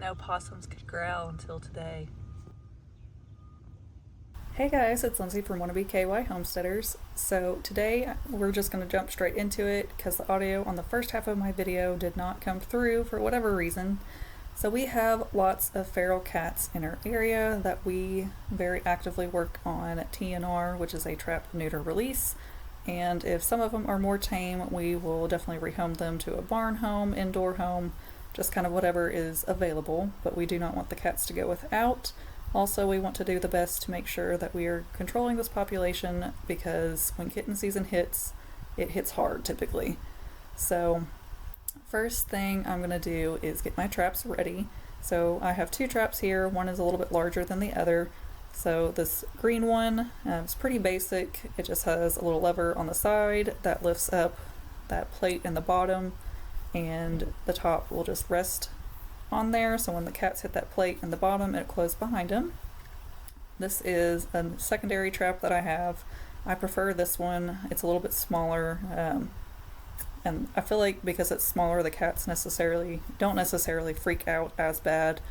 know possums could growl until today. Hey guys, it's Lindsay from Wannabe KY Homesteaders. So today we're just going to jump straight into it because the audio on the first half of my video did not come through for whatever reason. So we have lots of feral cats in our area that we very actively work on TNR, which is a trap, neuter, release. And if some of them are more tame, we will definitely rehome them to a barn home, indoor home, just kind of whatever is available. But we do not want the cats to go without. Also, we want to do the best to make sure that we are controlling this population because when kitten season hits, it hits hard typically. So first thing I'm going to do is get my traps ready. So I have two traps here. One is a little bit larger than the other. So this green one is pretty basic. It just has a little lever on the side that lifts up that plate in the bottom, and the top will just rest on there, so when the cats hit that plate in the bottom, it closes behind them. This is a secondary trap that I have. I prefer this one. It's a little bit smaller, and I feel like because it's smaller, the cats don't necessarily freak out as bad.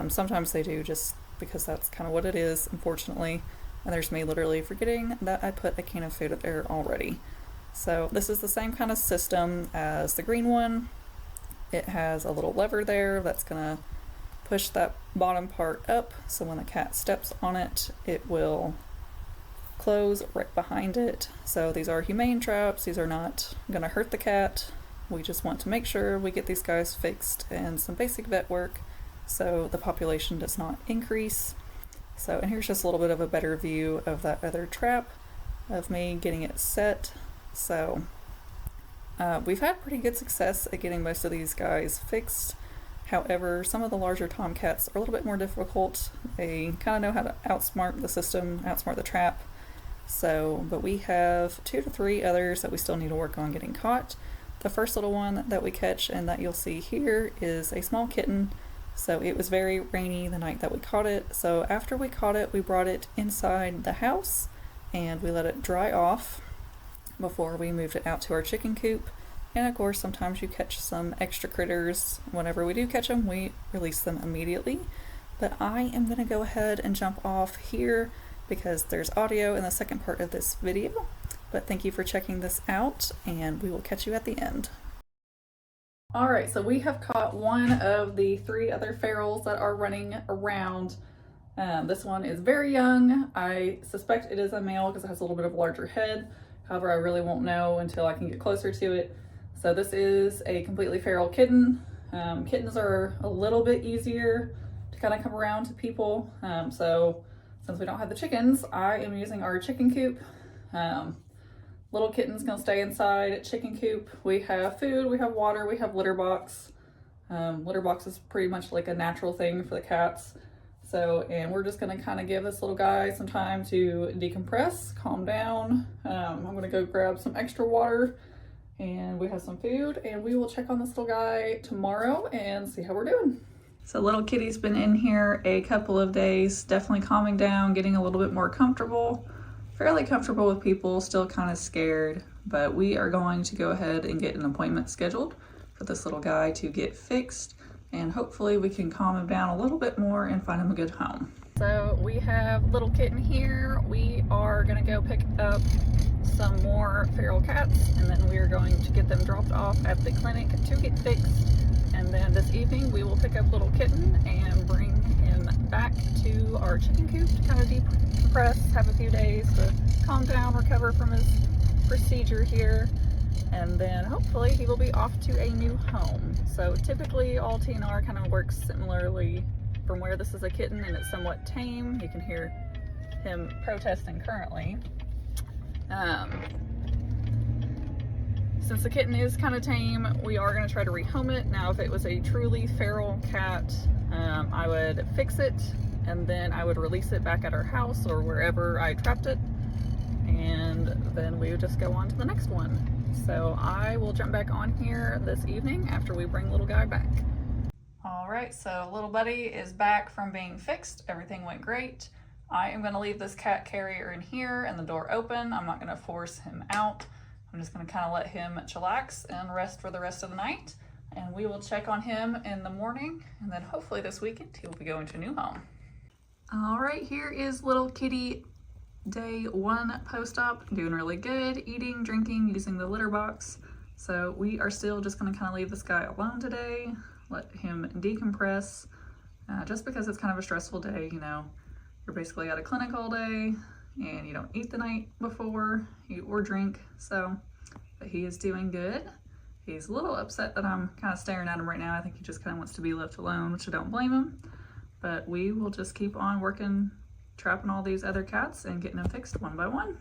Sometimes they do, just because that's kind of what it is, unfortunately. And there's me literally forgetting that I put a can of food there already. So this is the same kind of system as the green one. It has a little lever there that's gonna push that bottom part up, so when the cat steps on it, it will close right behind it. So these are humane traps. These are not gonna hurt the cat. We just want to make sure we get these guys fixed and some basic vet work so the population does not increase. So, and here's just a little bit of a better view of that other trap of me getting it set. So we've had pretty good success at getting most of these guys fixed. However, some of the larger tomcats are a little bit more difficult. They kind of know how to outsmart the system, outsmart the trap. So, but we have 2 to 3 others that we still need to work on getting caught. The first little one that we catch and that you'll see here is a small kitten. So it was very rainy the night that we caught it. So after we caught it, we brought it inside the house and we let it dry off before we moved it out to our chicken coop. And of course, sometimes you catch some extra critters. Whenever we do catch them, we release them immediately. But I am going to go ahead and jump off here because there's audio in the second part of this video. But thank you for checking this out, and we will catch you at the end. Alright, so we have caught one of the 3 other ferals that are running around. This one is very young. I suspect it is a male because it has a little bit of a larger head. However, I really won't know until I can get closer to it. So this is a completely feral kitten. Kittens are a little bit easier to kind of come around to people. So since we don't have the chickens, I am using our chicken coop. Little kitten's gonna stay inside chicken coop. We have food, we have water, we have litter box. Litter box is pretty much like a natural thing for the cats. So, and we're just gonna kind of give this little guy some time to decompress, calm down. I'm gonna go grab some extra water and we have some food, and we will check on this little guy tomorrow and see how we're doing. So little kitty's been in here a couple of days, definitely calming down, getting a little bit more comfortable, fairly comfortable with people, still kind of scared, but we are going to go ahead and get an appointment scheduled for this little guy to get fixed. And hopefully we can calm him down a little bit more and find him a good home. So we have little kitten here. We are gonna go pick up some more feral cats, and then we are going to get them dropped off at the clinic to get fixed. And then this evening we will pick up little kitten and bring him back to our chicken coop to kind of decompress, have a few days to calm down, recover from his procedure here. And then hopefully he will be off to a new home. So typically all TNR kind of works similarly from where this is a kitten and it's somewhat tame. You can hear him protesting currently. Since the kitten is kind of tame, we are going to try to rehome it. Now if it was a truly feral cat, I would fix it and then I would release it back at our house or wherever I trapped it. And then we would just go on to the next one. So I will jump back on here this evening after we bring little guy back. All right, so little buddy is back from being fixed. Everything went great. I am going to leave this cat carrier in here and the door open. I'm not going to force him out. I'm just going to kind of let him chillax and rest for the rest of the night. And we will check on him in the morning, and then hopefully this weekend he'll be going to a new home. All right, here is little kitty day 1 post-op, doing really good, eating, drinking, using the litter box. So we are still just gonna kind of leave this guy alone today, let him decompress, just because it's kind of a stressful day, you know. You're basically at a clinic all day, and you don't eat the night before, eat or drink, so, but he is doing good. He's a little upset that I'm kind of staring at him right now. I think he just kind of wants to be left alone, which I don't blame him. But we will just keep on working, trapping all these other cats and getting them fixed one by one.